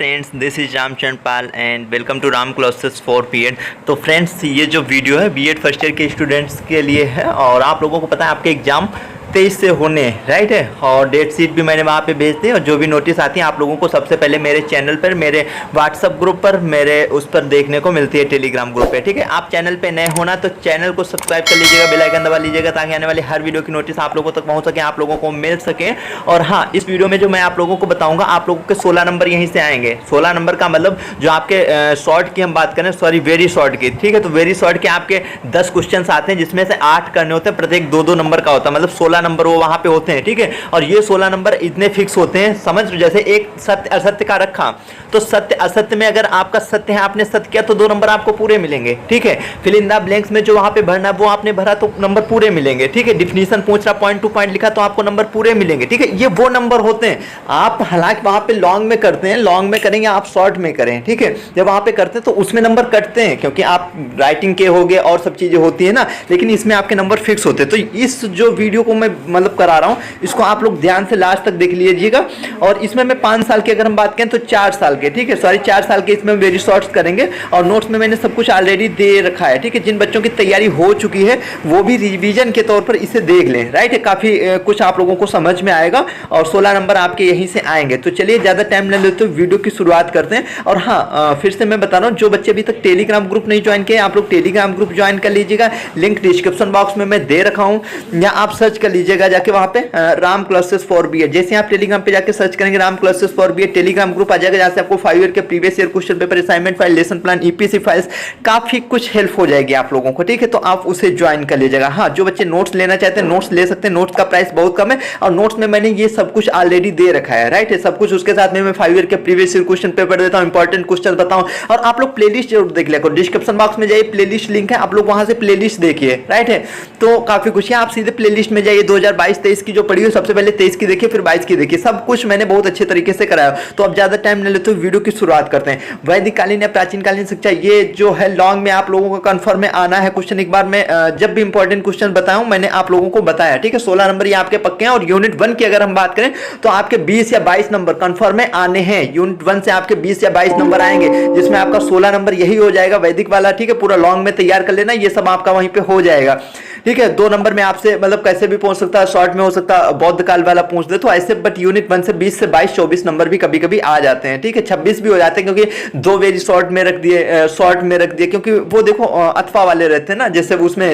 Friends, this is Ramchandra Pal and welcome to Ram classes for BEd. तो friends, ये जो video है बीएड फर्स्ट ईयर के स्टूडेंट्स के लिए है और आप लोगों को पता है आपके एग्जाम 23 से होने राइट है और डेट शीट भी मैंने वहाँ पे भेज दी और जो भी नोटिस आती है आप लोगों को सबसे पहले मेरे चैनल पर, मेरे व्हाट्सअप ग्रुप पर, मेरे उस पर देखने को मिलती है, टेलीग्राम ग्रुप पे। ठीक है, आप चैनल पे नए होना तो चैनल को सब्सक्राइब कर लीजिएगा, बेल आइकन दबा लीजिएगा ताकि आने वाली हर वीडियो की नोटिस आप लोगों तक पहुँच सके, आप लोगों को मिल सके। और हाँ, इस वीडियो में जो मैं आप लोगों को बताऊँगा आप लोगों के 16 नंबर यहीं से आएंगे। 16 नंबर का मतलब जो आपके शॉर्ट की हम बात करें, सॉरी वेरी शॉर्ट की, ठीक है, तो वेरी शॉर्ट के आपके 10 क्वेश्चन आते हैं जिसमें से 8 करने होते हैं, प्रत्येक 2-2 नंबर का होता है, मतलब 16 नंबर वो वहाँ पे होते हैं। ठीक है, और ये 16 नंबर इतने फिक्स होते हैं, समझ, जैसे एक सत्य असत्य का रखा तो सत्य असत्य में अगर आपका सत्य है, आपने सत्य किया तो 2 नंबर आपको पूरे मिलेंगे। ठीक है, फिल इन द ब्लैंक्स में जो वहां पे भरना वो आपने भरा तो नंबर पूरे मिलेंगे। ठीक है, डिफिनीशन पूछ रहा, पॉइंट टू पॉइंट लिखा तो आपको नंबर पूरे मिलेंगे। ठीक है, ये वो नंबर होते हैं। आप हालांकि वहां पे लॉन्ग में करते हैं, लॉन्ग में करेंगे, आप शॉर्ट में करें। ठीक है, जब वहां पे करते हैं तो उसमें नंबर कटते हैं क्योंकि आप राइटिंग के हो गए और सब चीजें होती है ना, लेकिन इसमें आपके नंबर फिक्स होते हैं। तो इस जो वीडियो को मैं मतलब करा रहा हूं, इसको आप लोग ध्यान से लास्ट तक देख लीजिएगा। और इसमें मैं 5 साल की अगर हम बात करें तो 4 साल के, ठीक है, सॉरी 4 साल के इसमें वेरी शॉर्ट्स करेंगे और नोट्स में मैंने सब कुछ ऑलरेडी दे रखा है। ठीक है, जिन बच्चों की तैयारी हो चुकी है वो भी रिवीजन के तौर पर इसे देख लें। राइट है, काफी कुछ आप लोगों को समझ में आएगा और 16 नंबर आपके यहीं से आएंगे। तो चलिए ज्यादा टाइम न लेते हुए वीडियो की शुरुआत करते हैं। और हाँ, फिर से मैं बता रहा हूँ, जो बच्चे अभी तक टेलीग्राम ग्रुप नहीं ज्वाइन किए आप लोग टेलीग्राम ग्रुप ज्वाइन कर लीजिएगा, लिंक डिस्क्रिप्शन बॉक्स में मैं दे रखा हूँ, या आप सर्च कर लीजिएगा जाके वहां पे राम क्लासेस फॉर बीएड। जैसे आप टेलीग्राम पे जाके सर्च करेंगे Ram classes for BEd, Telegram group आ जाएगा, जहां से आपको 5 ईयर के previous year question paper, assignment file, lesson plan, EPC files, काफी कुछ हेल्प हो जाएगी आप लोगों को। ठीक है, तो आप उसे ज्वाइन कर लीजिएगा। हाँ, जो बच्चे नोट्स लेना चाहते हैं नोट्स ले सकते हैं, नोट्स का प्राइस बहुत कम है और नोट्स में मैंने ये सब कुछ ऑलरेडी दे रखा है। राइट है, सब कुछ उसके साथ में मैं 5 ईयर के प्रीवियस ईयर क्वेश्चन पेपर देता हूँ, इंपॉर्टेंट क्वेश्चन बताऊँ। और आप लोग प्लेलिस्ट जरूर देख लिया करो, डिस्क्रिप्शन बॉक्स में जाइए, प्लेलिस्ट लिंक है, आप लोग वहां से प्लेलिस्ट देखिए। राइट है, तो काफी कुछ है, आप सीधे प्लेलिस्ट में जाइए। 2022-23 की जो पढ़ी हो सबसे पहले 23 की देखिए, फिर 22 की देखिए, सब कुछ मैंने बहुत अच्छे तरीके से कराया। तो अब ज्यादा टाइम न लेते हुए वीडियो की शुरुआत करते हैं। वैदिक कालीन या प्राचीन कालीन शिक्षा, ये जो है लॉन्ग में आप लोगों को कंफर्म में आना है क्वेश्चन। एक बार मैं जब भी इंपॉर्टेंट क्वेश्चन बताऊं मैंने आप लोगों को बताया। ठीक है, 16 नंबर ये आपके पक्के हैं और यूनिट 1 की अगर हम बात करें तो आपके 20 या 22 नंबर कंफर्म में आने हैं। यूनिट 1 से आपके 20 या 22 नंबर आएंगे जिसमें आपका 16 नंबर यही हो जाएगा, वैदिक वाला। ठीक है, पूरा लॉन्ग में तैयार कर लेना, ये सब आपका वहीं पे हो जाएगा। ठीक है, 2 नंबर में आपसे मतलब कैसे भी पहुंच सकता है, शॉर्ट में हो सकता है, बौद्ध काल वाला पूछ दे तो ऐसे, बट यूनिट 1 से 20 से 22 24 नंबर भी कभी कभी आ जाते हैं। ठीक है, 26 भी हो जाते हैं क्योंकि 2 वेरी शॉर्ट में रख दिए, शॉर्ट में रख दिए, क्योंकि वो देखो अथवा वाले रहते हैं ना, जैसे उसमें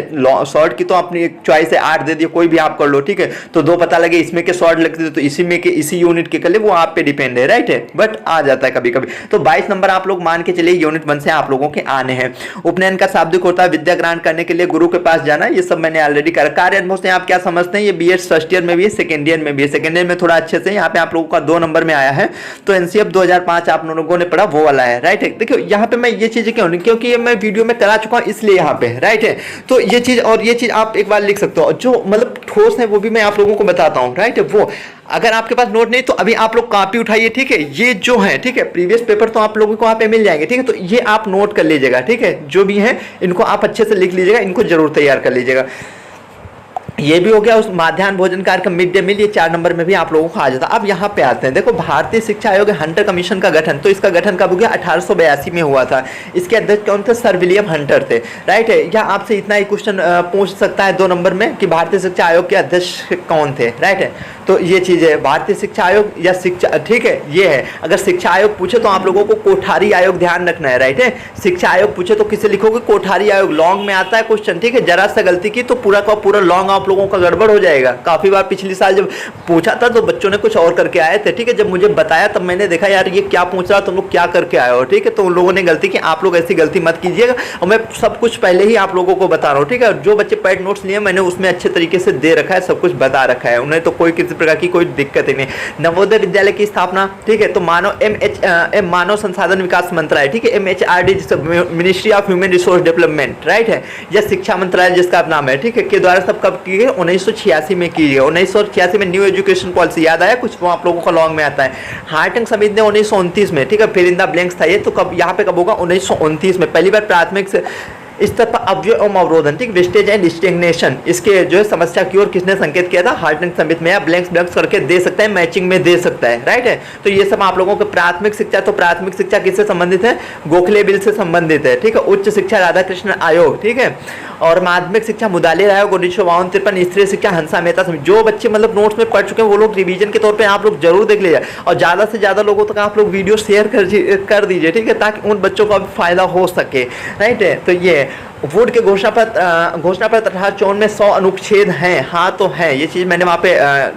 शॉर्ट की तो अपनी एक चॉइस है, 8 दे दिए, कोई भी आप कर लो। ठीक है, तो 2 पता लगे इसमें के शॉर्ट लिख दे तो इसी में के इसी यूनिट के कर ले, वो आप पे डिपेंड है। राइट है, बट आ जाता है कभी कभी। तो 22 नंबर आप लोग मान के चलिए यूनिट 1 से आप लोगों के आने हैं। उपनयन का शाब्दिक होता है विद्या ग्रहण करने के लिए गुरु के पास जाना, ये सब मैंने ऑलरेडी कर। कार्य अनुभव से आप क्या समझते हैं, ये बीएड फर्स्ट ईयर में भी है, सेकेंड ईयर में भी है। सेकेंड ईयर में थोड़ा अच्छे से यहाँ पे आप लोगों का 2 नंबर में आया है, तो एनसीएफ 2005 आप लोगों ने पढ़ा वो वाला है। राइट है, देखियो यहाँ पे मैं ये चीजें क्यों नहीं, क्योंकि ये मैं वीडियो में करा चुका हूँ इसलिए यहाँ पे। राइट है, तो ये चीज और ये चीज आप एक बार लिख सकते हो, जो मतलब ठोस है वो भी मैं आप लोगों को बताता हूँ। राइट है, वो अगर आपके पास नोट नहीं तो अभी आप लोग कॉपी उठाइए। ठीक है, ये जो है, ठीक है, प्रीवियस पेपर तो आप लोगों को वहाँ पे मिल जाएंगे। ठीक है, तो ये आप नोट कर लीजिएगा। ठीक है, जो भी है इनको आप अच्छे से लिख लीजिएगा, इनको जरूर तैयार कर लीजिएगा। ये भी हो गया उस माध्याह्न भोजन कार्यक्रम, मिड डे मील, ये 4 नंबर में भी आप लोगों को आ जाता। अब यहाँ पे आते हैं, देखो भारतीय शिक्षा आयोग हंटर कमीशन का गठन, तो इसका गठन कब हो गया, 1882 में हुआ था। इसके अध्यक्ष कौन थे, सर विलियम हंटर थे। राइट है, या आपसे इतना ही क्वेश्चन पूछ सकता है 2 नंबर में कि भारतीय शिक्षा आयोग के अध्यक्ष कौन थे। राइट है, तो ये चीज है भारतीय शिक्षा आयोग या शिक्षा, ठीक है, ये है। अगर शिक्षा आयोग पूछे तो आप लोगों को कोठारी आयोग ध्यान रखना है। राइट है, शिक्षा आयोग पूछे तो किसे लिखोगे, कोठारी आयोग। लॉन्ग में आता है क्वेश्चन। ठीक है, जरा सा गलती की तो पूरा का पूरा लॉन्ग आप लोगों का गड़बड़ हो जाएगा। काफी बार पिछले साल जब पूछा था तो बच्चों ने कुछ और करके आए थे। ठीक है, जब मुझे बताया तब मैंने देखा यार ये क्या पूछ रहा, तुम लोग क्या करके आए हो। ठीक है, तो उन लोगों ने गलती की, आप लोग ऐसी गलती मत कीजिएगा और मैं सब कुछ पहले ही आप लोगों को बता रहा हूँ। ठीक है, जो बच्चे पैड नोट्स लिए मैंने उसमें अच्छे तरीके से दे रखा है, सब कुछ बता रखा है, उन्हें तो कोई किसी प्रकार की कोई दिक्कत ही नहीं। नवोदय विद्यालय की स्थापना, ठीक है, तो मानव संसाधन विकास मंत्रालय, ठीक है, MHRD, ministry of human resource development, right है, या शिक्षा मंत्रालय जिसका नाम है, ठीक है, के द्वारा सब कब की गई, 1986 में की गई। 1986 में न्यू एजुकेशन पॉलिसी, याद आया कुछ, वो आप लोगों को लॉन्ग में आता है। हार्टिंग समिति ने 1929 में, ठीक है, फिर इन द ब्लैंक्स था ये, तो कब यहाँ पे कब होगा, 1929 में पहली बार प्राथमिक से स्तर पर अव्यय एवं अवरोधन, ठीक, वेस्टेज एंड स्टेग्नेशन, इसके जो है समस्या की ओर किसने संकेत किया था, हार्टन समित में। या ब्लैंक्स ब्लैंक्स करके दे सकता है, मैचिंग में दे सकता है, राइट है। तो ये सब आप लोगों को प्राथमिक शिक्षा, तो प्राथमिक शिक्षा किससे संबंधित है, गोखले बिल से संबंधित है, ठीक है। उच्च शिक्षा राधा कृष्ण आयोग, ठीक है। और माध्यमिक शिक्षा मुदालिर आयोग 1952-53, स्त्री शिक्षा हंसा मेहता समिति। जो बच्चे मतलब नोट्स में पढ़ चुके हैं वो लोग रिवीजन के तौर पे आप लोग जरूर देख लीजिए, और ज़्यादा से ज़्यादा लोगों तक आप लोग वीडियो शेयर कर दीजिए, ठीक है, ताकि उन बच्चों का भी फायदा हो सके, राइट है। तो ये वुड के घोषणा पत्र 1854 में 100 अनुच्छेद हैं, हाँ तो है, ये चीज़ मैंने वहाँ पे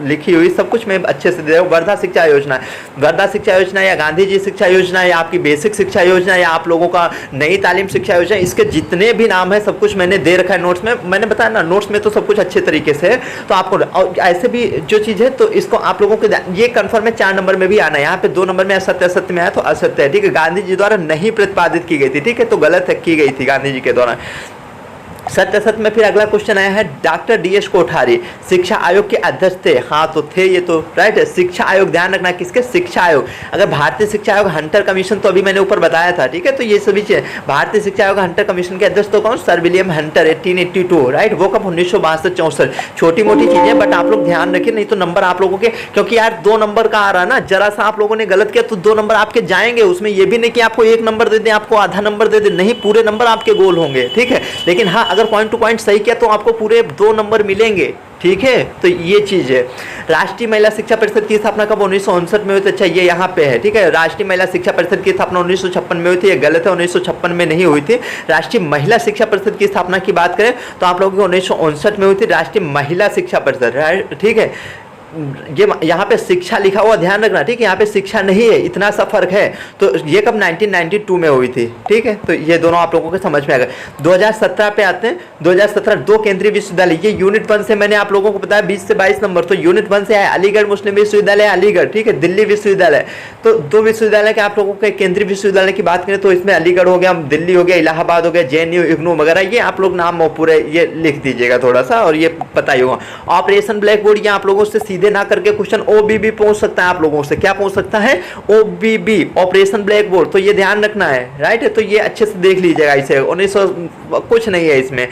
लिखी हुई, सब कुछ मैं अच्छे से दे रहा हूँ। वर्धा शिक्षा योजना, वर्धा शिक्षा योजना या गांधी जी शिक्षा योजना या आपकी बेसिक शिक्षा योजना या आप लोगों का नई तालीम शिक्षा योजना, इसके जितने भी नाम है सब कुछ मैंने दे रखा है नोट्स में। मैंने बताया ना, नोट्स में तो सब कुछ अच्छे तरीके से है, तो आपको और ऐसे भी जो चीज़ है तो इसको आप लोगों को ये कन्फर्म है 4 नंबर में भी आना है। यहाँ पे 2 नंबर में असत्य, असत्य में आया तो असत्य है, ठीक है। गांधी जी द्वारा नहीं प्रतिपादित की गई थी, ठीक है, तो गलत है, की गई थी गांधी जी के द्वारा। सत्य असत्य में फिर अगला क्वेश्चन आया है, डॉक्टर डी.एस. कोठारी शिक्षा आयोग के अध्यक्ष थे, हाँ तो थे, ये तो राइट है। शिक्षा आयोग, ध्यान रखना किसके, शिक्षा आयोग। अगर भारतीय शिक्षा आयोग हंटर कमीशन तो अभी मैंने ऊपर बताया था, ठीक है, तो ये सभी चीज़। भारतीय शिक्षा आयोग हंटर कमीशन के अध्यक्ष तो कौन, सर विलियम हंटर, 1882, राइट। वो कब, 1962-64। छोटी मोटी चीजें, बट आप लोग ध्यान रखिए, नहीं तो नंबर आप लोगों के, क्योंकि यार 2 नंबर का आ रहा है ना, जरा सा आप लोगों ने गलत किया तो 2 नंबर आपके जाएंगे। उसमें ये भी नहीं कि आपको 1 नंबर दे दें, आपको आधा नंबर दे दें, नहीं, पूरे नंबर आपके गोल होंगे, ठीक है। लेकिन हाँ, अगर पॉइंट टू पॉइंट सही किया तो आपको पूरे 2 नंबर मिलेंगे, ठीक है। तो ये चीज है। राष्ट्रीय महिला शिक्षा परिषद की स्थापना कब, 1959 में हुई थी, अच्छा ये यहाँ पे है, ठीक है। राष्ट्रीय महिला शिक्षा परिषद की स्थापना 1956 में हुई थी, ये गलत है, 1956 में नहीं हुई थी। राष्ट्रीय महिला शिक्षा परिषद की स्थापना की बात करें तो आप लोगों को 1959 में हुई थी राष्ट्रीय महिला शिक्षा परिषद, ठीक है। ये यहाँ पे शिक्षा लिखा हुआ ध्यान रखना, ठीक है, यहाँ पे शिक्षा नहीं है, इतना सा फर्क है। तो ये कब, 1992 में हुई थी, ठीक है। तो ये दोनों आप लोगों को समझ में आ गया। 2017 पे आते हैं। 2017 2 केंद्रीय विश्वविद्यालय, ये यूनिट 1 से मैंने आप लोगों को बताया 20 से 22 नंबर, तो यूनिट 1 से है अलीगढ़ मुस्लिम विश्वविद्यालय, अलीगढ़, ठीक है, दिल्ली विश्वविद्यालय। तो 2 विश्वविद्यालय के आप लोगों के केंद्रीय विश्वविद्यालय की बात करें तो इसमें अलीगढ़ हो गया, दिल्ली हो गया, इलाहाबाद हो गया, JNU, इग्नू वगैरह, ये आप लोग नाम पूरे ये लिख दीजिएगा थोड़ा सा, और ये पता ही होगा। ऑपरेशन ब्लैक बोर्ड, ये आप लोगों से सीधे ना करके क्वेश्चन OBB पूछ सकता है आप लोगों से, क्या पूछ सकता है, OBB, ऑपरेशन ब्लैक बोर्ड, तो ये ध्यान रखना है, राइट है। तो ये अच्छे से देख लीजिएगा, इसे 1900 कुछ नहीं है इसमें,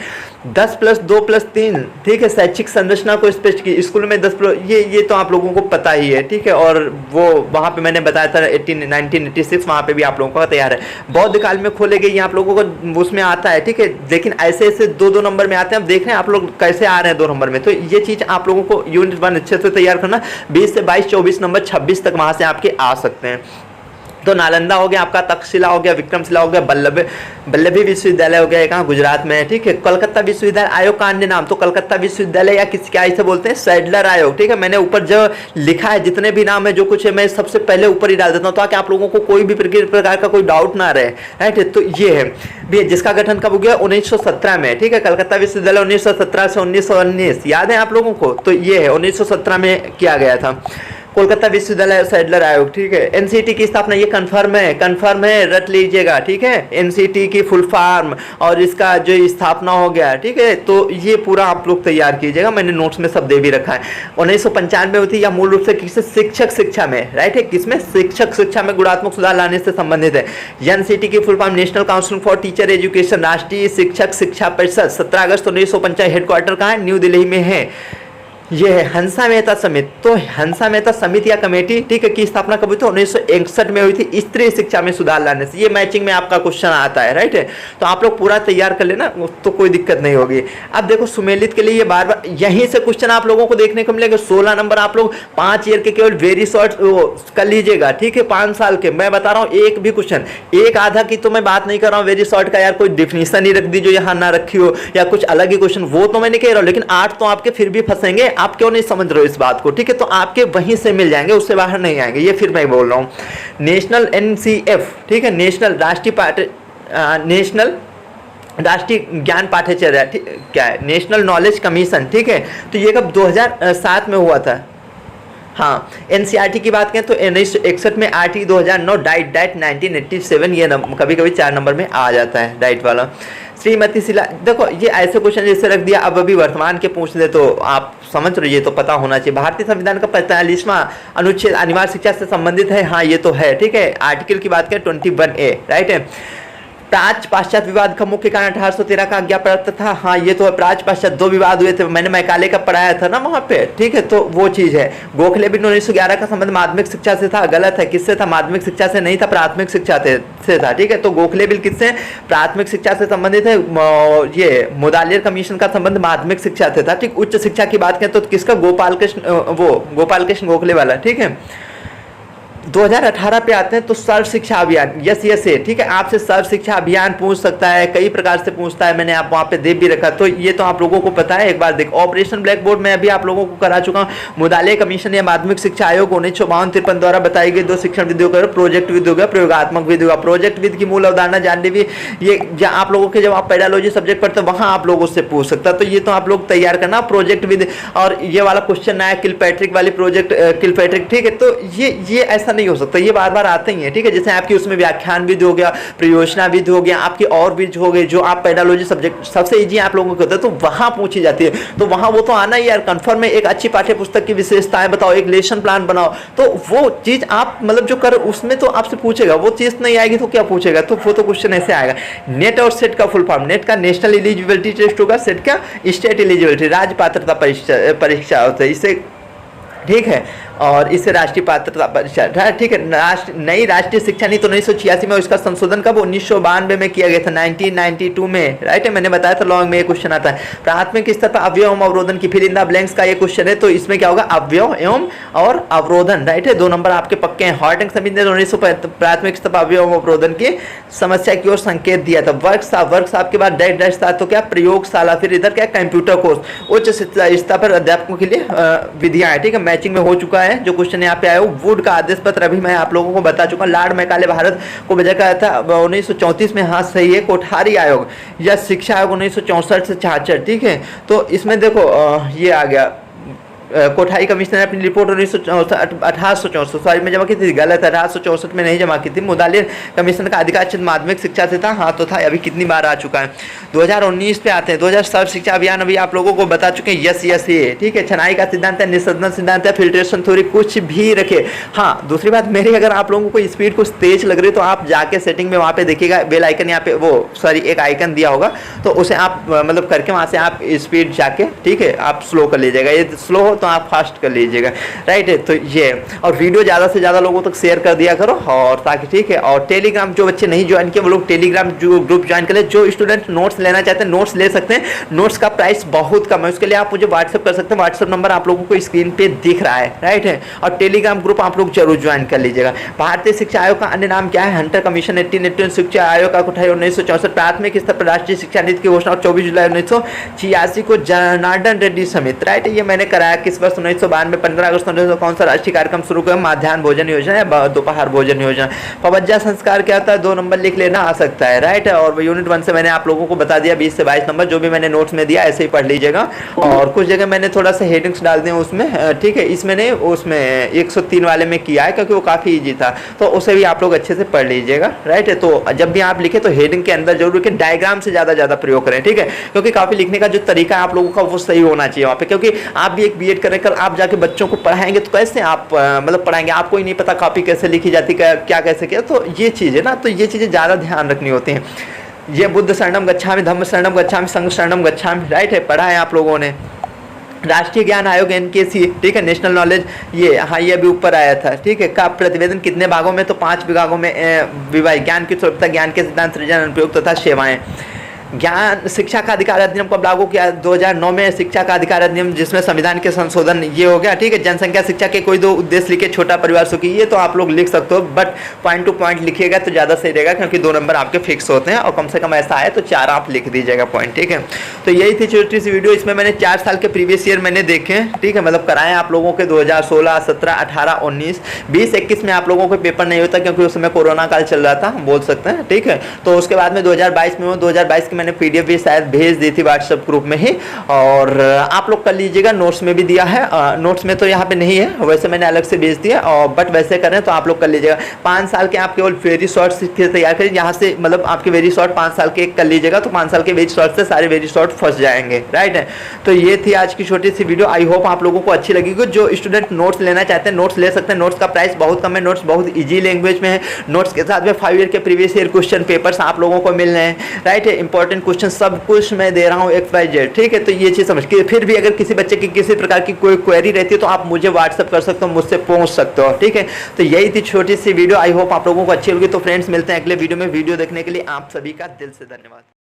10+2+3, ठीक है। शैक्षिक संरचना को स्पष्ट की, स्कूल में 10 ये तो आप लोगों को पता ही है, ठीक है। और वो वहाँ पे मैंने बताया था 1986, वहाँ पे भी आप लोगों का तैयार है। बौद्ध काल में खोले गए, ये आप लोगों को उसमें आता है, ठीक है। लेकिन ऐसे ऐसे 2-2 नंबर में आते हैं, अब देख रहे हैं आप लोग कैसे आ रहे हैं 2 नंबर में। तो ये चीज़ आप लोगों को यूनिट 1 अच्छे से तैयार करना, 20 से 22, 24 नंबर, 26 तक वहाँ से आपके आ सकते हैं। तो नालंदा हो गया आपका, तक्षशिला हो गया, विक्रमशिला हो गया, बल्लभी विश्वविद्यालय हो गया, कहाँ, गुजरात में है, ठीक है। कलकत्ता विश्वविद्यालय आयोग का अन्य नाम, तो कलकत्ता विश्वविद्यालय या किसी क्या इसे बोलते हैं, सैडलर आयोग, ठीक है। मैंने ऊपर जो लिखा है जितने भी नाम है, जो कुछ है, मैं सबसे पहले ऊपर ही डाल देता हूँ ताकि आप लोगों को कोई भी प्रकार का कोई डाउट ना रहे, राइट है। तो ये है भी, जिसका गठन कब हो गया, 1917 में, ठीक है। कलकत्ता विश्वविद्यालय 1917 से 1919, याद है आप लोगों को, तो ये है 1917 में किया गया था। कोलकाता विश्वविद्यालय सैडलर आयोग, ठीक है। एनसीटी की स्थापना, ये कंफर्म है, रट लीजिएगा, ठीक है। एनसीटी की फुल फॉर्म और इसका जो स्थापना हो गया, ठीक है। तो ये पूरा आप लोग तैयार कीजिएगा, मैंने नोट्स में सब दे भी रखा है। 1995 में हुई थी, या मूल रूप से किससे, शिक्षक शिक्षा में, राइट है, किसमें, शिक्षक शिक्षा में गुणात्मक सुधार लाने से संबंधित है। एनसीटी की full form national council for teacher education, राष्ट्रीय शिक्षक शिक्षा परिषद, 17 अगस्त 1995, हेडक्वार्टर कहाँ है, न्यू दिल्ली में है। ये है हंसा मेहता समिति, तो हंसा मेहता समिति या कमेटी, ठीक है, की स्थापना कब हुई थी, 1961 में हुई थी, स्त्री शिक्षा में सुधार लाने से। ये मैचिंग में आपका क्वेश्चन आता है, राइट है। तो आप लोग पूरा तैयार कर लेना, तो कोई दिक्कत नहीं होगी। अब देखो सुमेलित के लिए ये बार बार यहीं से क्वेश्चन आप लोगों को देखने को मिलेगा। 16 नंबर आप लोग 5 ईयर के केवल वेरी शॉर्ट कर लीजिएगा, ठीक है, 5 साल के। मैं बता रहा हूँ एक भी क्वेश्चन, एक आधा की तो मैं बात नहीं कर रहा हूँ वेरी शॉर्ट का, यार कोई डिफिनेशन ही रख दी जो यहाँ ना रखी हो, या कुछ अलग ही क्वेश्चन, वो तो मैं नहीं कह रहा हूँ। लेकिन 8 तो आपके फिर भी फंसेंगे, आप क्यों नहीं समझ रहे हो इस बात को, ठीक है। तो आपके वहीं से मिल जाएंगे, उससे बाहर नहीं आएंगे, ये फिर मैं बोल रहा हूँ। नेशनल NCF, ठीक है, नेशनल राष्ट्रीय ज्ञान पाठ्यचर्या, क्या है, नेशनल नॉलेज कमीशन, ठीक है। तो ये कब, 2007 में हुआ था। हाँ, NCERT की बात करें तो 1961 में, RT 2009, डाइट 1987, ये कभी कभी 4 नंबर में आ जाता है डाइट वाला। श्रीमती शिला, देखो ये ऐसे क्वेश्चन जैसे रख दिया, अब अभी वर्तमान के पूछ दे तो आप समझ रहे, ये तो पता होना चाहिए। भारतीय संविधान का 45वां अनुच्छेद अनिवार्य शिक्षा से संबंधित है, हाँ ये तो है, ठीक है। आर्टिकल की बात करें 21A, राइट है। प्राच्य पाश्चात्य विवाद का मुख्य कारण 1813 का आज्ञा पत्र था। हाँ ये तो है, प्राच्य पाश्चात्य 2 विवाद हुए थे, मैंने मैकाले का पढ़ाया था ना वहाँ पे, ठीक है, तो वो चीज है। गोखले बिल 1911 का संबंध माध्यमिक शिक्षा से था, गलत है। किससे था? माध्यमिक शिक्षा से नहीं था, प्राथमिक शिक्षा से था, ठीक है। तो गोखले बिल किससे? प्राथमिक शिक्षा से संबंधित है। ये मुदालियर कमीशन का संबंध माध्यमिक शिक्षा से था, ठीक। उच्च शिक्षा की बात करें तो किसका? गोपाल कृष्ण गोखले वाला, ठीक है। 2018 पे आते हैं तो सर्व शिक्षा अभियान, यस है, ठीक है। आपसे सर्व शिक्षा अभियान पूछ सकता है, कई प्रकार से पूछता है, मैंने आप वहाँ पे दे भी रखा, तो ये तो आप लोगों को पता है। एक बार देखो, ऑपरेशन ब्लैक बोर्ड में अभी आप लोगों को करा चुका हूँ। मुदालियर कमीशन या माध्यमिक शिक्षा आयोग 1952-53 द्वारा बताई गई 2 शिक्षण विधियों का प्रोजेक्ट विधि होगा, प्रयोगात्मक विधि होगा। प्रोजेक्ट विधि की मूल अवधारणा जानने भी, ये आप लोगों के जब आप पेडालॉजी सब्जेक्ट पढ़ते हैं वहाँ आप लोगों से पूछ सकता है, तो ये तो आप लोग तैयार करना प्रोजेक्ट विधि। और ये वाला क्वेश्चन आया किलपैट्रिक वाली प्रोजेक्ट किलपैट्रिक, ठीक है। तो ये ऐसा नहीं हो सकता, ये बार बार आते ही है, ठीक है। जैसे आपकी उसमें व्याख्यान विधि हो गया, प्रयोजना विधि हो गया, आपकी और विधि हो गए जो आप पेडालॉजी सब्जेक्ट सबसे इजी आप लोगों को होता है, तो वहां पूछी जाती है। तो वहां वो तो आना ही यार, कन्फर्म है। एक अच्छी पाठ्य पुस्तक की विशेषताएं बताओ, एक लेसन प्लान बनाओ, तो वो चीज आप मतलब जो कर उसमें तो आपसे पूछेगा। वो चीज नहीं आएगी तो क्या पूछेगा? तो वो तो क्वेश्चन ऐसे आएगा। नेट और सेट का फुल फॉर्म, नेट का नेशनल एलिजिबिलिटी टेस्ट होगा, सेट का स्टेट एलिजिबिलिटी राज्य पात्रता परीक्षा होता है इसे, ठीक है। और इससे राष्ट्रीय पात्रता परीक्षा, ठीक है। नई राष्ट्रीय शिक्षा नीति 1986 में, इसका संशोधन कब? 1992 में किया गया था, 1992 में, राइट है। मैंने बताया था लॉन्ग में ये क्वेश्चन आता है। प्राथमिक स्तर पर अवयव एवं अवरोधन की फिल इन द ब्लैंक्स का ये क्वेश्चन है, तो इसमें क्या होगा? अवयव एवं और अवरोधन, राइट है। 2 नंबर आपके पक्के हैं। हॉर्टिंग समिति ने 1900 प्राथमिक स्तर पर अवयव एवं अवरोधन की समस्या की ओर संकेत दिया था। वर्कशॉप के बाद डैश था, तो क्या? प्रयोगशाला, फिर इधर क्या? Computer course. उच्च स्तर पर अध्यापकों के लिए विधियां है, ठीक है। मैचिंग में हो चुका है जो क्वेश्चन यहाँ पे आया। वुड का आदेश पत्र अभी मैं आप लोगों को बता चुका हूँ। लॉर्ड मैकाले भारत को भेजा गया था 1934 में, हाँ सही है। कोठारी आयोग या शिक्षा आयोग 1964 से 66, ठीक है। तो इसमें देखो ये आ गया, कोठारी कमीशन ने अपनी रिपोर्ट 1864 सॉरी में जमा की थी, गलत है, 1864 में नहीं जमा की थी। मुदालियर कमीशन का अधिकार क्षेत्र माध्यमिक शिक्षा से था, हाँ तो था। अभी कितनी बार आ चुका है। 2019 पे आते हैं। 2007 शिक्षा अभियान अभी आप लोगों को बता चुके हैं, यस ये, ठीक है। छनाई का सिद्धांत है, निस्संदन सिद्धांत है, फिल्ट्रेशन थ्योरी, कुछ भी रखे। हाँ दूसरी बात मेरी, अगर आप लोगों को स्पीड कुछ तेज लग रही है तो आप जाके सेटिंग में वहाँ पे देखिएगा, बेल आइकन यहाँ पे एक आइकन दिया होगा, तो उसे आप मतलब करके वहाँ से आप स्पीड जाके, ठीक है, आप स्लो कर लीजिएगा। ये स्लो हो तो आप फास्ट कर लीजिएगा, राइट है। तो ये, और वीडियो ज़्यादा से ज़्यादा लोगों तक शेयर कर दिया करो, और ताकि, ठीक है। और टेलीग्राम जो बच्चे नहीं ज्वाइन किए वो लोग टेलीग्राम जो ग्रुप ज्वाइन कर ले। जो स्टूडेंट नोट्स लेना चाहते हैं नोट्स ले सकते हैं, नोट्स का प्राइस बहुत कम है, उसके लिए आप मुझे व्हाट्सअप कर सकते हैं। व्हाट्सअप नंबर आप लोगों को स्क्रीन पे दिख रहा है, राइट है। और टेलीग्राम ग्रुप आप लोग जरूर ज्वाइन कर लीजिएगा। भारतीय शिक्षा आयोग का अन्य नाम क्या है? Hunter commission. 1881 शिक्षा आयोग का कोठारी 1964। प्राथमिक स्तर पर राष्ट्रीय शिक्षा नीति की घोषणा 24 जुलाई 1986 को जनार्दन रेड्डी समिति, राइट है। ये मैंने कराया किस वर्ष? 1992। 15 अगस्त 1900 कौन सा राष्ट्रीय कार्यक्रम शुरू किया? मध्याह्न भोजन योजना या दोपहर भोजन योजना। पवज्जा संस्कार क्या होता है? 2 नंबर लिख लेना, आ सकता है, राइट है। और यूनिट 1 से मैंने आप लोगों को बता दिया 20 से 22 नंबर, जो भी मैंने नोट्स में दिया ऐसे ही पढ़ लीजिएगा। और कुछ जगह मैंने थोड़ा सा हेडिंग्स डाल दिए उसमें, ठीक है। इसमें नहीं, उसमें 103 वाले में किया है क्योंकि वो काफ़ी ईजी था, तो उसे भी आप लोग अच्छे से पढ़ लीजिएगा, राइट है। तो जब भी आप लिखे तो हेडिंग के अंदर जरूर लिखें, डायग्राम से ज़्यादा प्रयोग करें, ठीक है। क्योंकि काफ़ी लिखने का जो तरीका है आप लोगों का वो सही होना चाहिए वहाँ पे, क्योंकि आप भी एक बीएड करें, कल आप जाके बच्चों को पढ़ाएंगे तो कैसे आप मतलब पढ़ाएंगे? आपको ही नहीं पता कॉपी कैसे लिखी जाती, क्या कैसे किया, तो ये चीज़ है ना, तो ये चीज़ें ज़्यादा ध्यान रखनी होती हैं। ये बुद्ध शरणम गच्छामि, धम्म शरणम गच्छामि, संघ शरणम गच्छामि, राइट है, पढ़ा है आप लोगों ने। राष्ट्रीय ज्ञान आयोग NKC, ठीक है, नेशनल नॉलेज, ये हाँ ये भी ऊपर आया था, ठीक है। का प्रतिवेदन कितने भागों में? तो 5 विभागों में विभाग। ज्ञान की स्वरूपता, ज्ञान के सिद्धांत, सृजन, अनुप्रयोग तथा सेवाएं। ज्ञान शिक्षा का अधिकार अधिनियम कब लागू किया? 2009 में शिक्षा का अधिकार अधिनियम, जिसमें संविधान के संशोधन ये हो गया, ठीक है। जनसंख्या शिक्षा के कोई 2 उद्देश्य लिखे, छोटा परिवार सुखी, ये तो आप लोग लिख सकते हो, बट पॉइंट टू पॉइंट लिखिएगा तो ज़्यादा सही रहेगा, क्योंकि 2 नंबर आपके फिक्स होते हैं, और कम से कम ऐसा है तो 4 आप लिख दीजिएगा पॉइंट, ठीक है। तो यही थी छोटी सी वीडियो। इसमें मैंने 4 साल के प्रीवियस ईयर मैंने देखे, ठीक है, मतलब कराए आप लोगों के 2016, 17, 18, 19, 20, 21 में आप लोगों को पेपर नहीं होता क्योंकि उस समय कोरोना काल चल रहा था, बोल सकते हैं, ठीक है। तो उसके बाद में 2022 में 2022 की मैंने PDF भी शायद भेज दी थी व्हाट्सएप ग्रुप में ही, और आप लोग कर लीजिएगा। नोट्स में भी दिया है, नोट्स में तो यहाँ पे नहीं है, वैसे मैंने अलग से भेज दिया, और बट वैसे करें तो आप लोग कर लीजिएगा। 5 साल के आप केवल वेरी शॉर्ट तैयार करें, यहाँ से मतलब आपके वेरी शॉर्ट 5 साल के कर लीजिएगा, तो 5 साल के वेरी शॉर्ट से सारे वेरी शॉर्ट फंस जाएंगे, राइट है। तो ये थी आज की छोटी सी वीडियो, आई होप आप लोगों को अच्छी लगेगी। जो स्टूडेंट नोट्स लेना चाहते हैं नोट्स ले सकते हैं, नोट्स का प्राइस बहुत कम है, नोट्स बहुत ईजी लैंग्वेज में है, नोट्स के साथ में 5 ईयर के प्रीवियस ईयर क्वेश्चन पेपर्स आप लोगों को मिल रहे हैं, राइट है। इंपॉर्टेंट क्वेश्चन सब कुछ मैं दे रहा हूँ XYZ, ठीक है। तो ये चीज़ समझ के फिर भी अगर किसी बच्चे की किसी प्रकार की कोई क्वेरी रहती है तो आप मुझे व्हाट्सअप कर सकते हो, मुझसे पूछ सकते हो, ठीक है। तो यही थी छोटी सी वीडियो, आई होप आप लोगों को अच्छी होगी। तो फ्रेंड्स मिलते हैं अगले वीडियो में। वीडियो देखने के लिए आप सभी का दिल से धन्यवाद।